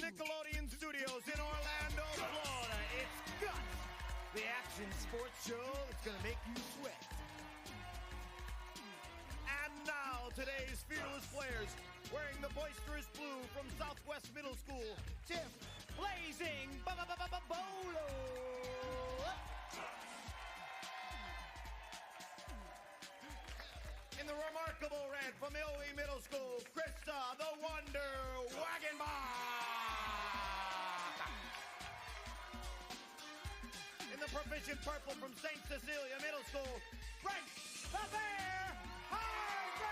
Nickelodeon Studios in Orlando, Florida. It's Guts, the action sports show that's going to make you sweat. And now, today's fearless players, wearing the boisterous blue from Southwest Middle School, Tiff Blazing Bolo. In the remarkable red from Illy Middle School, Krista the Wonder Wagenbach. In the proficient purple from St. Cecilia Middle School, Brent the Bear Hargrave.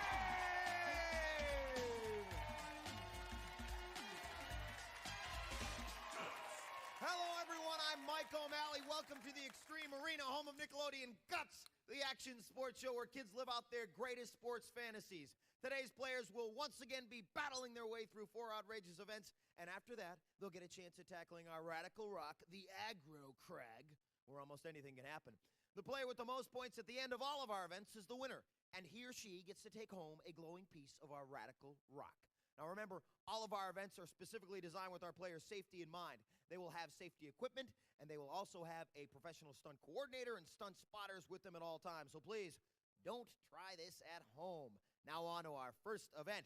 Hello everyone, I'm Mike O'Malley. Welcome to the Extreme Arena, home of Nickelodeon Guts, the action sports show where kids live out their greatest sports fantasies. Today's players will once again be battling their way through 4 outrageous events, and after that, they'll get a chance at tackling our radical rock, the aggro crag, where almost anything can happen. The player with the most points at the end of all of our events is the winner, and he or she gets to take home a glowing piece of our radical rock. Now remember, all of our events are specifically designed with our players' safety in mind. They will have safety equipment, and they will also have a professional stunt coordinator and stunt spotters with them at all times. So please, don't try this at home. Now on to our first event.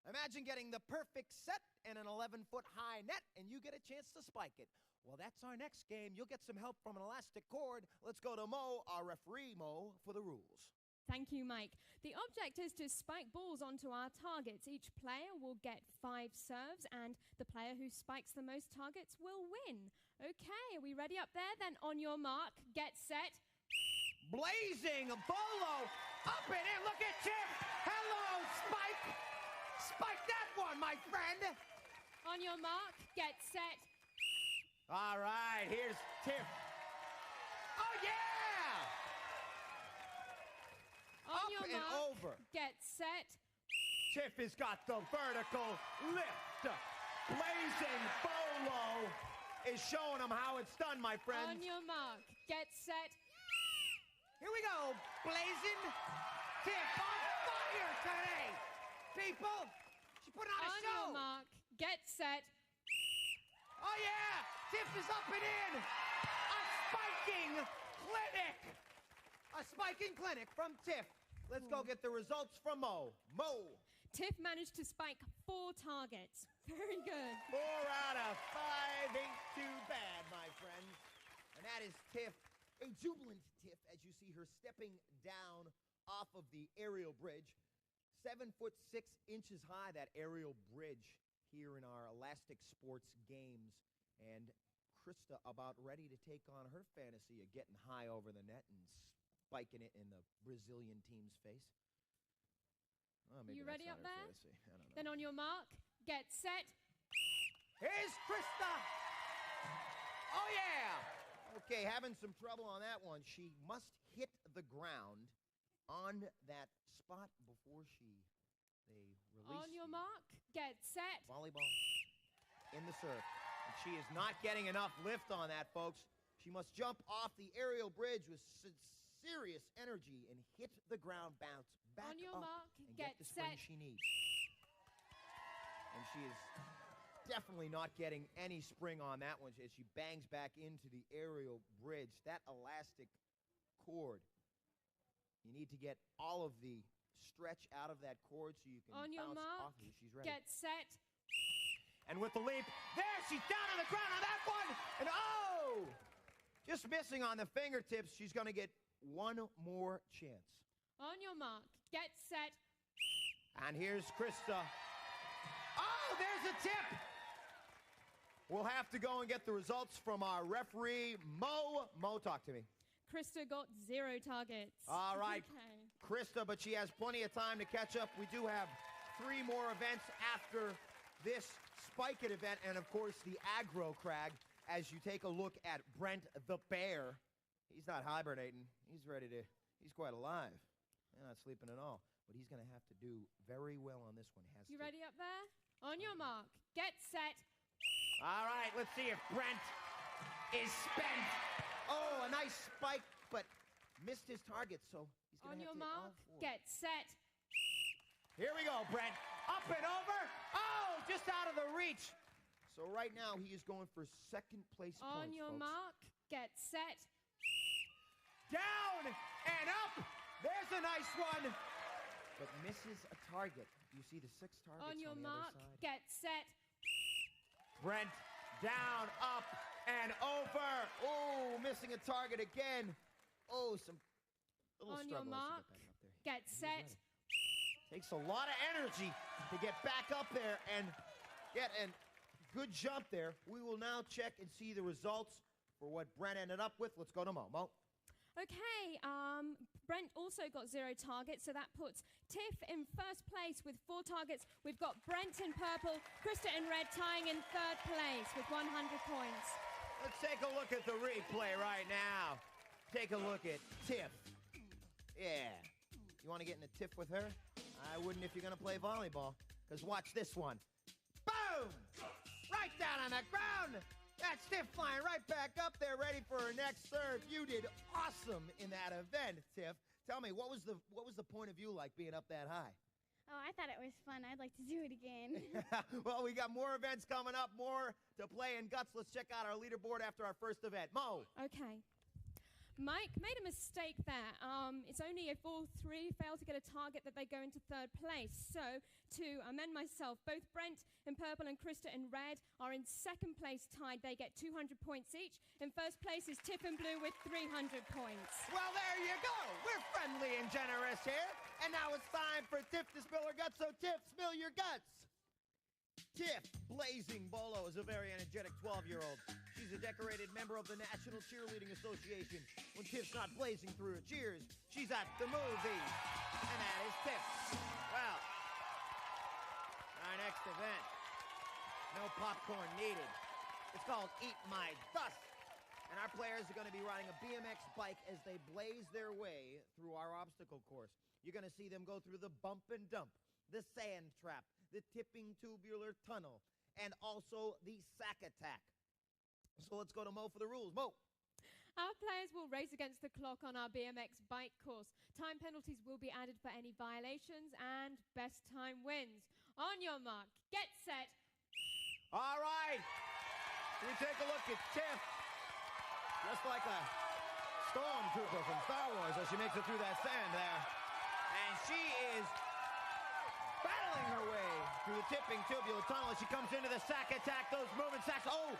Imagine getting the perfect set and an 11-foot high net, and you get a chance to spike it. Well, that's our next game. You'll get some help from an elastic cord. Let's go to Mo, our referee, Mo, for the rules. Thank you, Mike. The object is to spike balls onto our targets. Each player will get 5 serves, and the player who spikes the most targets will win. Okay, are we ready up there? Then on your mark, get set. Blazing Bolo, up and in. Look at Tiff. Hello, Spike. Spike that one, my friend. On your mark, get set. All right, here's Tiff. Oh, yeah! On Up your and mark, over. get set. Tiff has got the vertical lift. Blazing Bolo is showing him how it's done, my friend. On your mark, get set. Here we go. Blazing Tiff on fire today. People, she's putting on a On show. your mark, get set. Oh, yeah. Tiff is up and in. A spiking clinic. A spiking clinic from Tiff. Let's go get the results from Mo. Mo. Tiff managed to spike 4 targets. Very good. 4 out of 5 ain't too bad, my friend. And that is Tiff, a jubilant Tiff, as you see her stepping down off of the aerial bridge. 7 foot 6 inches high, that aerial bridge here in our Elastic Sports games. And Krista about ready to take on her fantasy of getting high over the net and spiking it in the Brazilian team's face. Oh, maybe You that's ready not up her there? fantasy. I don't know. Then on your mark, get set. Here's Krista. Oh, yeah. Okay, having some trouble on that one. She must hit the ground on that spot before they release. On your mark, get set. Volleyball in the serve. And she is not getting enough lift on that, folks. She must jump off the aerial bridge with serious energy and hit the ground, bounce back On your up, mark, and get get the spring set. she needs. And she is definitely not getting any spring on that one as she bangs back into the aerial bridge. That elastic cord, you need to get all of the stretch out of that cord so you can On your bounce mark, off of it. She's ready. get set. And with the leap, there, she's down on the ground on that one. And oh, just missing on the fingertips. She's going to get one more chance. On your mark, get set. And here's Krista. Oh, there's a tip. We'll have to go and get the results from our referee, Mo. Mo, talk to me. Krista got 0 targets. All right, Okay. Krista, but she has plenty of time to catch up. We do have 3 more events after this Spike It event, and of course the aggro crag. As you take a look at Brent the Bear, he's not hibernating. He's quite alive. He's not sleeping at all. But he's going to have to do very well on this one. You ready up there? On your mark, get set. All right, let's see if Brent is spent. Oh, a nice spike, but missed his target, so he's going to have On your to hit mark, all 4. get set. Here we go, Brent. Up and over. Oh, just out of the reach. So right now, he is going for second place points, On your folks. mark, get set. Down and up. There's a nice one. But misses a target. You see the 6 targets On your the mark, other side. get set. Brent down, up, and over. Oh, missing a target again. Oh, some little On your struggle as to mark, get back up there. get He's set. ready. Takes a lot of energy to get back up there and get a good jump there. We will now check and see the results for what Brent ended up with. Let's go to Mo. Mo. Okay, Brent also got 0 targets, so that puts Tiff in first place with 4 targets. We've got Brent in purple, Krista in red tying in 3rd place with 100 points. Let's take a look at the replay right now. Take a look at Tiff. Yeah. You want to get in a tiff with her? I wouldn't if you're going to play volleyball, because watch this one. Boom! Right down on the ground. That's Tiff flying right back up there, ready for her next serve. You did awesome in that event, Tiff. Tell me, what was the point of view like being up that high? Oh, I thought it was fun. I'd like to do it again. Well, we got more events coming up, more to play in Guts. Let's check out our leaderboard after our first event. Mo. Okay. Mike made a mistake there. It's only a 4-3 fail to get a target that they go into 3rd place. So, to amend myself, both Brent in purple and Krista in red are in 2nd place tied. They get 200 points each. In 1st place is Tiff in blue with 300 points. Well, there you go. We're friendly and generous here. And now it's time for Tiff to spill her guts. So, Tiff, spill your guts. Tiff Blazing Bolo is a very energetic 12-year-old. She's a decorated member of the National Cheerleading Association. When Tiff's not blazing through her cheers, she's at the movies. And that is Tiff. Well, our next event, no popcorn needed. It's called Eat My Dust. And our players are going to be riding a BMX bike as they blaze their way through our obstacle course. You're going to see them go through the bump and dump, the sand trap, the tipping tubular tunnel, and also the sack attack. So let's go to Mo for the rules. Mo. Our players will race against the clock on our BMX bike course. Time penalties will be added for any violations, and best time wins. On your mark, get set. All right. We take a look at Tiff. Just like a stormtrooper from Star Wars as she makes it through that sand there. And she is battling her way through the tipping tubular tunnel as she comes into the sack attack. Those moving sacks. Oh,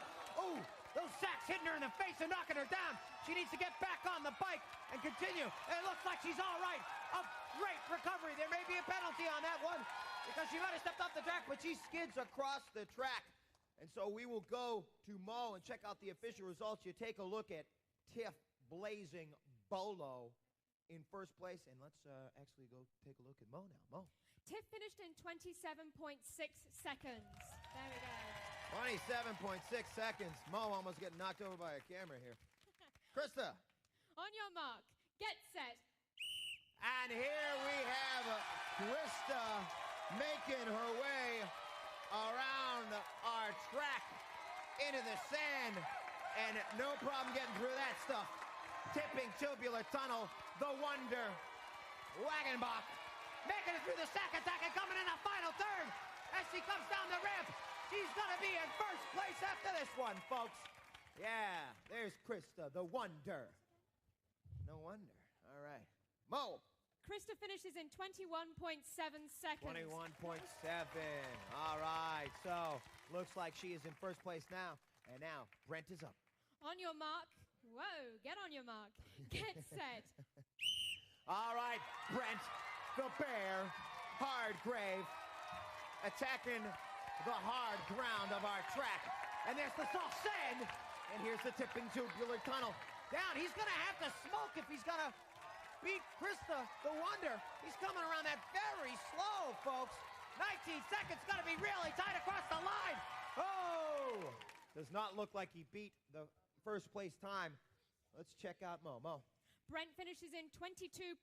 those sacks hitting her in the face and knocking her down. She needs to get back on the bike and continue. It looks like she's all right. A great recovery. There may be a penalty on that one because she might have stepped off the track, but she skids across the track. And so we will go to Mo and check out the official results. You take a look at Tiff Blazing Bolo in first place. And let's actually go take a look at Mo now. Mo. Tiff finished in 27.6 seconds. There we go. 27.6 seconds. Mo almost getting knocked over by a camera here. Krista. On your mark, get set. And here we have Krista making her way around our track into the sand. And no problem getting through that stuff. Tipping tubular tunnel, the Wonder Wagenbach. Making it through the sack attack and coming in a final third as she comes down the ramp. She's going to be in first place after this one, folks. Yeah, there's Krista, the Wonder. No wonder. All right. Mo. Krista finishes in 21.7 seconds. 21.7. All right. So, looks like she is in first place now. And now, Brent is up. On your mark. Whoa, get on your mark. Get set. All right, Brent, the Bear, Hardgrave, attacking the hard ground of our track. And there's the soft sand. And here's the tipping tubular tunnel. Down. He's going to have to smoke if he's going to beat Krista, the Wonder. He's coming around that very slow, folks. 19 seconds. Going to be really tight across the line. Oh! Does not look like he beat the first place time. Let's check out Mo. Mo. Brent finishes in 22.2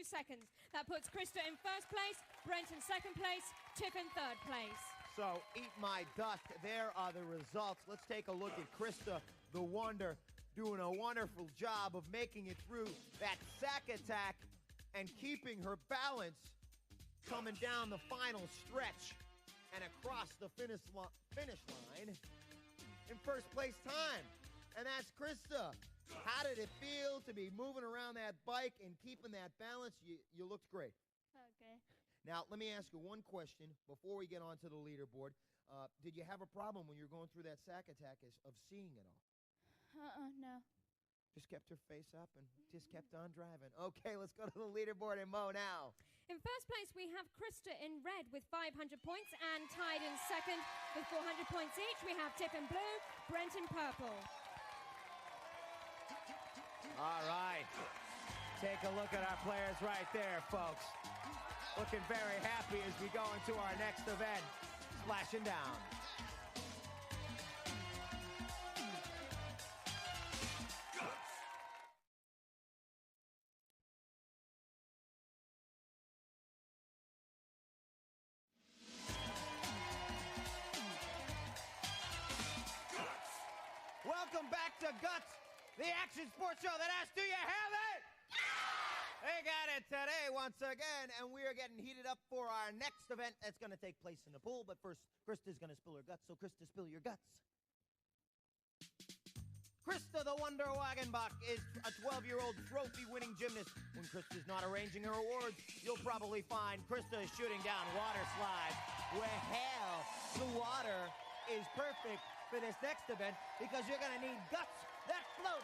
seconds. That puts Krista in first place, Brent in second place, Tiff in third place. So, eat my dust. There are the results. Let's take a look at Krista, the Wonder, doing a wonderful job of making it through that sack attack and keeping her balance coming down the final stretch and across the finish finish line in first place time. And that's Krista. How did it feel to be moving around that bike and keeping that balance? You looked great. Okay. Now, let me ask you one question before we get on to the leaderboard. Did you have a problem when you were going through that sack attack of seeing it all? No. Just kept her face up and just kept on driving. Okay, let's go to the leaderboard and Mo now. In first place, we have Krista in red with 500 points, and tied in second with 400 points each, we have Tiff in blue, Brent in purple. All right. Take a look at our players right there, folks. Looking very happy as we go into our next event, splashing down. Welcome back to Guts, the action sports show that asks, do you have it? They got it today once again, and we are getting heated up for our next event that's going to take place in the pool. But first, Krista's going to spill her guts, so Krista, spill your guts. Krista the Wonder Wagenbach is a 12-year-old trophy-winning gymnast. When Krista's not arranging her awards, you'll probably find Krista is shooting down water slides. Well, the water is perfect for this next event because you're going to need guts that float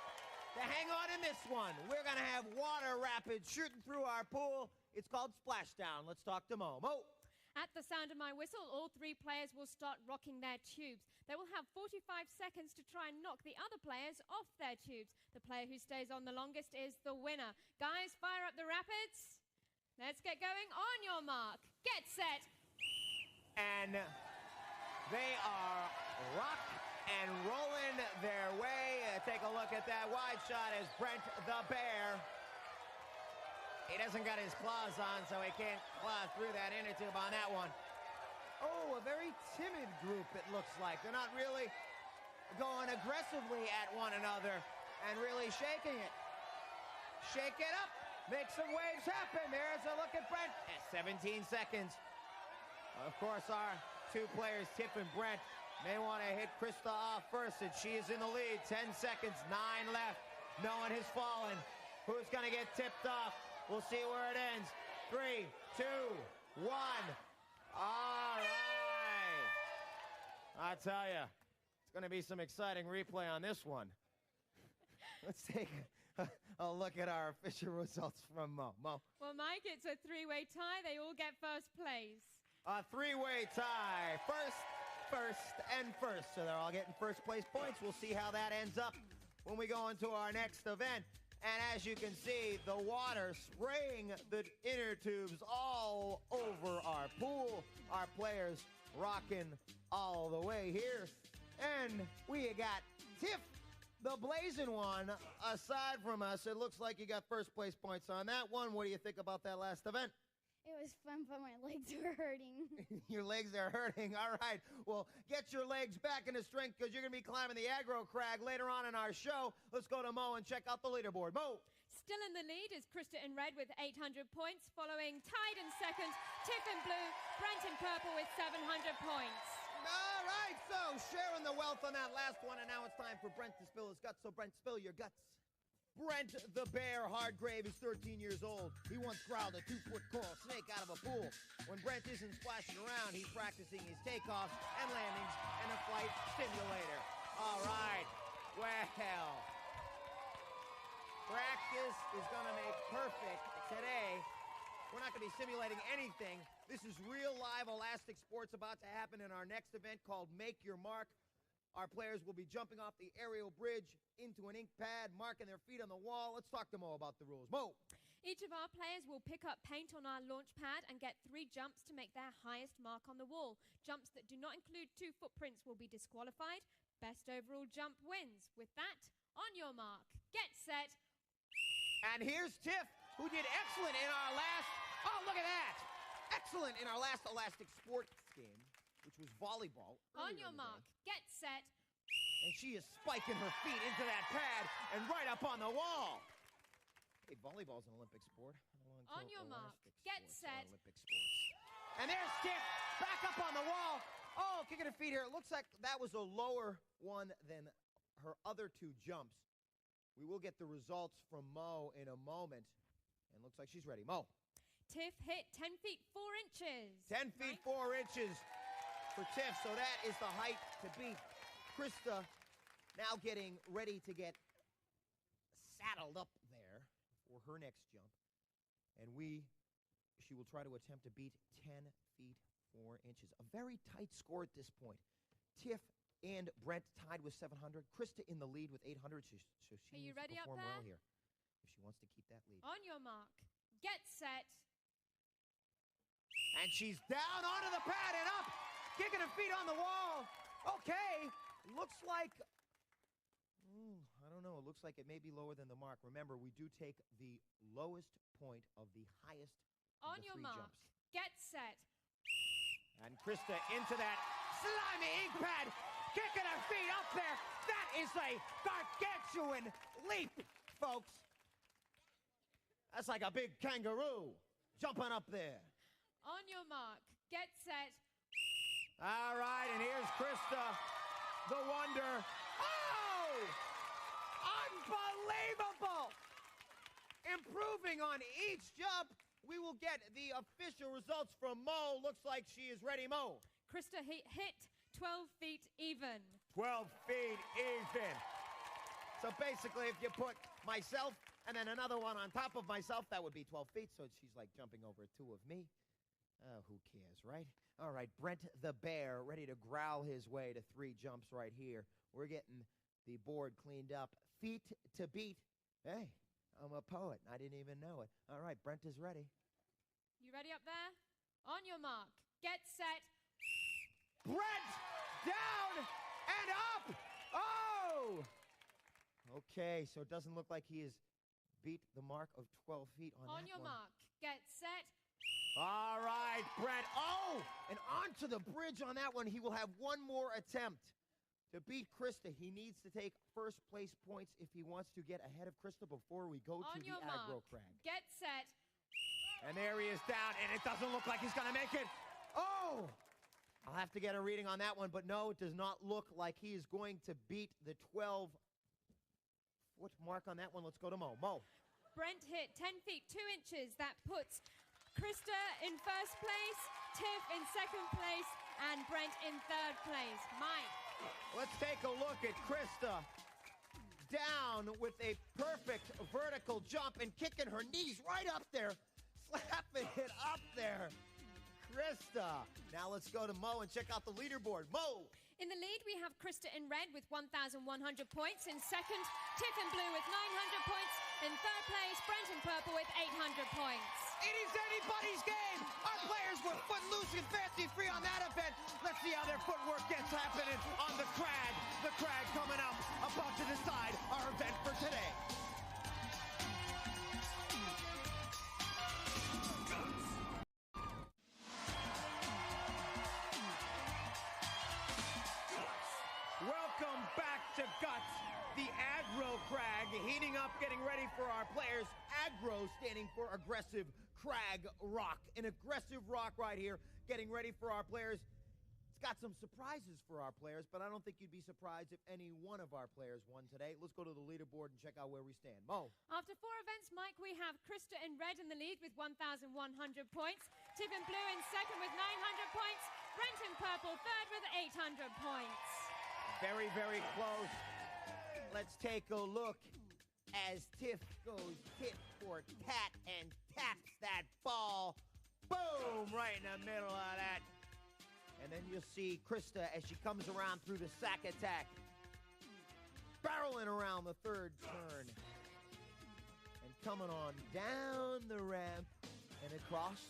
to hang on in this one. We're going to have water rapids shooting through our pool. It's called Splashdown. Let's talk to Mo. Mo. At the sound of my whistle, all three players will start rocking their tubes. They will have 45 seconds to try and knock the other players off their tubes. The player who stays on the longest is the winner. Guys, fire up the rapids. Let's get going. On your mark. Get set. And they are rock and rolling their way. Take a look at that wide shot as Brent the Bear. He doesn't got his claws on, so he can't claw through that inner tube on that one. Oh, a very timid group, it looks like. They're not really going aggressively at one another and really shaking it. Shake it up. Make some waves happen. There's a look at Brent at 17 seconds. Of course, our two players, Tiff and Brent, may want to hit Krista off first, and she is in the lead. 10 seconds, 9 left. No one has fallen. Who's going to get tipped off? We'll see where it ends. 3, 2, 1. All right. I tell you, it's going to be some exciting replay on this one. Let's take a look at our official results from Mo. Mo. Well, Mike, it's a three-way tie. They all get first place. A three-way tie. First, and first. So they're all getting first place points. We'll see how that ends up when we go into our next event. And as you can see, the water spraying the inner tubes all over our pool. Our players rocking all the way here. And we got Tiff, the blazing one. Aside from us, it looks like you got first place points on that one. What do you think about that last event? It was fun, but my legs were hurting. Your legs are hurting. All right. Well, get your legs back into strength because you're going to be climbing the aggro crag later on in our show. Let's go to Mo and check out the leaderboard. Mo. Still in the lead is Krista in red with 800 points, following tied in second, Tiff in blue, Brent in purple with 700 points. All right. So sharing the wealth on that last one. And now it's time for Brent to spill his guts. So, Brent, spill your guts. Brent the Bear Hardgrave is 13 years old. He once growled a 2-foot coral snake out of a pool. When Brent isn't splashing around, he's practicing his takeoffs and landings in a flight simulator. All right. Well, practice is going to make perfect today. We're not going to be simulating anything. This is real live elastic sports about to happen in our next event called Make Your Mark. Our players will be jumping off the aerial bridge into an ink pad, marking their feet on the wall. Let's talk to Mo about the rules. Mo. Each of our players will pick up paint on our launch pad and get 3 jumps to make their highest mark on the wall. Jumps that do not include 2 footprints will be disqualified. Best overall jump wins. With that, on your mark, get set. And here's Tiff, who did excellent in our last, oh, look at that. Excellent in our last elastic sports game, which was volleyball. On your mark, get set. And she is spiking her feet into that pad and right up on the wall. Hey, volleyball's an Olympic sport. On your mark, get set. Olympic sports. And there's Tiff back up on the wall. Oh, kicking her feet here. It looks like that was a lower one than her other two jumps. We will get the results from Mo in a moment. And looks like she's ready. Mo. Tiff hit 10 feet 4 inches. 10 feet 4 inches for Tiff. So that is the height to beat. Krista now getting ready to get saddled up there for her next jump. And she will try to attempt to beat 10 feet 4 inches. A very tight score at this point. Tiff and Brent tied with 700. Krista in the lead with 800. So she needs to perform well here if she wants to keep that lead. On your mark, get set. And she's down onto the pad and up, kicking her feet on the wall. Okay, looks like, I don't know, it looks like it may be lower than the mark. Remember, we do take the lowest point of the highest of On the your three mark, jumps. get set. And Krista into that slimy ink pad, kicking her feet up there. That is a gargantuan leap, folks. That's like a big kangaroo jumping up there. On your mark, get set. All right, and here's Krista, the wonder. Oh! Unbelievable! Improving on each jump. We will get the official results from Mo. Looks like she is ready, Mo. Krista hit 12 feet even. 12 feet even. So basically, if you put myself and then another one on top of myself, that would be 12 feet. So she's like jumping over two of me. Oh, who cares, right? All right, Brent the Bear ready to growl his way to 3 jumps right here. We're getting the board cleaned up. Feet to beat. Hey, I'm a poet. I didn't even know it. All right, Brent is ready. You ready up there? On your mark, get set. Brent down and up. Oh! Okay, so it doesn't look like he has beat the mark of 12 feet on that one. On your mark, get set. All right, Brent. Oh, and onto the bridge on that one. He will have one more attempt to beat Krista. He needs to take first place points if he wants to get ahead of Krista before we go to the aggro crag. Get set. And there he is down, and it doesn't look like he's going to make it. Oh! I'll have to get a reading on that one, but no, it does not look like he is going to beat the 12-foot mark on that one. Let's go to Mo. Mo. Brent hit 10 feet 2 inches. That puts Krista in first place, Tiff in second place, and Brent in third place. Mike. Let's take a look at Krista down with a perfect vertical jump and kicking her knees right up there, slapping it up there. Krista. Now let's go to Mo and check out the leaderboard. Mo. In the lead, we have Krista in red with 1,100 points. In second, Tiff in blue with 900 points. In third place, Brent in purple with 800 points. It is anybody's game. Our players were footloose and fancy-free on that event. Let's see how their footwork gets happening on the crag. The crag coming up, about to decide our event for today. Welcome back to Guts, the aggro crag, heating up, getting ready for our players. Aggro standing for aggressive crag rock. An aggressive rock right here, getting ready for our players. It's got some surprises for our players, but I don't think you'd be surprised if any one of our players won today. Let's go to the leaderboard and check out where we stand. Mo. After 4 events, Mike, we have Krista in red in the lead with 1,100 points. Tiff in blue in second with 900 points. Brent in purple third with 800 points. Very, very close. Let's take a look as Tiff goes tit for tat and taps that ball. Boom! Right in the middle of that. And then you'll see Krista as she comes around through the sack attack. Barreling around the third turn. And coming on down the ramp and across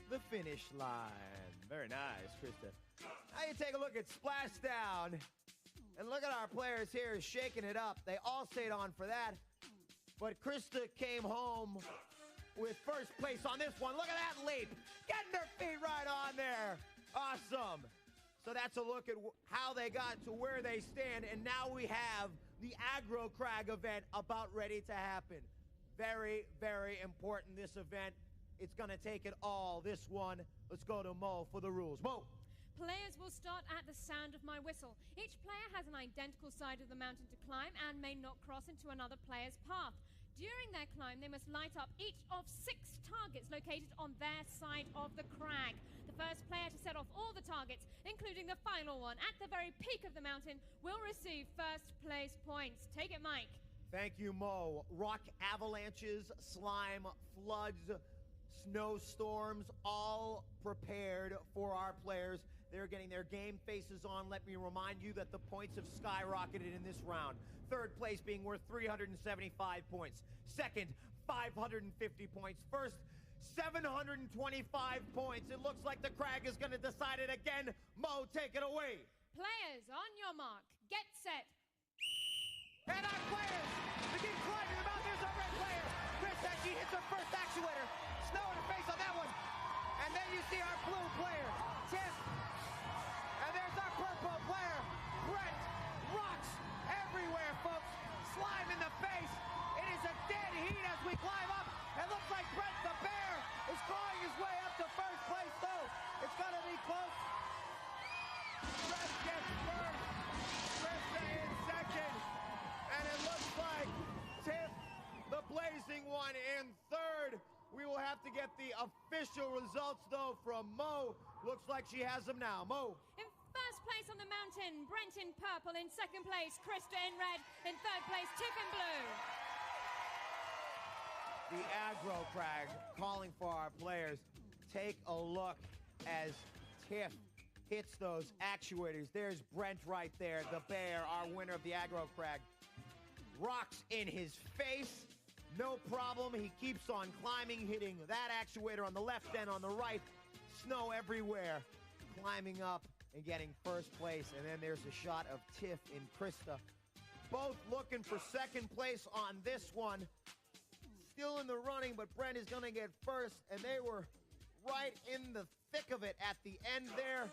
the finish line. Very nice, Krista. Now you take a look at Splashdown. And look at our players here shaking it up. They all stayed on for that. But Krista came home with first place on this one. Look at that leap. Getting her feet right on there. Awesome. So that's a look at how they got to where they stand. And now we have the aggro crag event about ready to happen. Very, very important, this event. It's going to take it all, this one. Let's go to Mo for the rules. Mo. Players will start at the sound of my whistle. Each player has an identical side of the mountain to climb and may not cross into another player's path. During their climb, they must light up each of 6 targets located on their side of the crag. The first player to set off all the targets, including the final one at the very peak of the mountain, will receive first place points. Take it, Mike. Thank you, Mo. Rock avalanches, slime, floods, snowstorms, all prepared for our players. They're getting their game faces on. Let me remind you that the points have skyrocketed in this round. Third place being worth 375 points. Second, 550 points. First, 725 points. It looks like the crag is going to decide it again. Mo, take it away. Players, on your mark, get set. And our players begin climbing the mountain. There's our red player. Chris, as she hits her first actuator. Snow in her face on that one. And then you see our blue player, Tiff. And there's our purple player, Brent. Rocks everywhere, folks. Slime in the face. It is a dead heat as we climb up. It looks like Brent the bear is clawing his way up to first place, though. It's going to be close. Brent gets first. Krista in second. And it looks like Tiff, the blazing one, in third. We will have to get the official results, though, from Mo. Looks like she has them now. Mo. In first place on the mountain, Brent in purple. In second place, Krista in red. In third place, Tiff in blue. The aggro crag calling for our players. Take a look as Tiff hits those actuators. There's Brent right there, the bear, our winner of the aggro crag. Rocks in his face. No problem. He keeps on climbing, hitting that actuator on the left and on the right. Snow everywhere. Climbing up and getting first place. And then there's a shot of Tiff and Krista. Both looking for second place on this one. Still in the running, but Brent is going to get first. And they were right in the thick of it at the end there.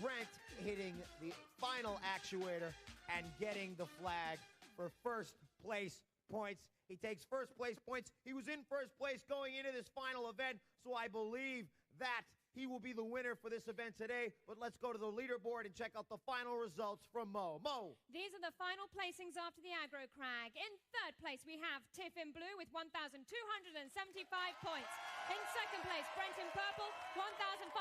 Brent hitting the final actuator and getting the flag for first place points. He takes first place points. He was in first place going into this final event, so I believe that he will be the winner for this event today. But let's go to the leaderboard and check out the final results from Mo. Mo. These are the final placings after the aggro crag. In third place, we have Tiff in blue with 1,275 points. In second place, Brent in purple, 1,525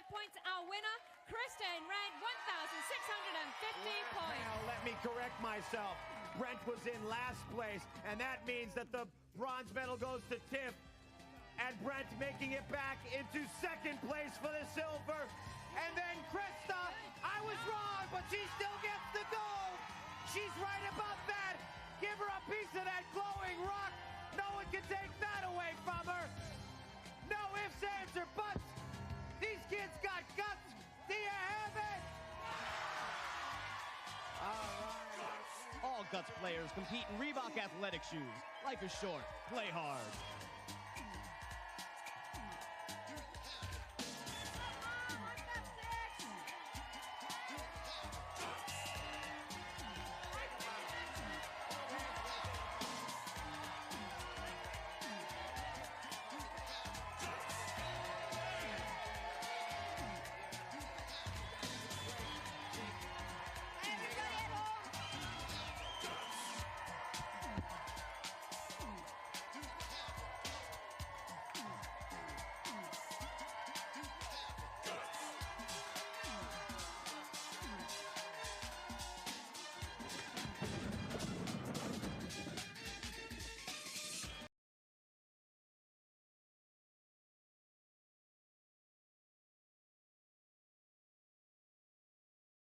points. Our winner, Krista in red, 1,650 points. Now let me correct myself. Brent was in last place, and that means that the bronze medal goes to Tiff. And Brent making it back into second place for the silver. And then Krista, I was wrong, but she still gets the gold. She's right about that. Give her a piece of that glowing rock. No one can take that away from her. No ifs, ands, or buts. These kids got guts. Do you have it? All right. All Guts players compete in Reebok athletic shoes. Life is short. Play hard.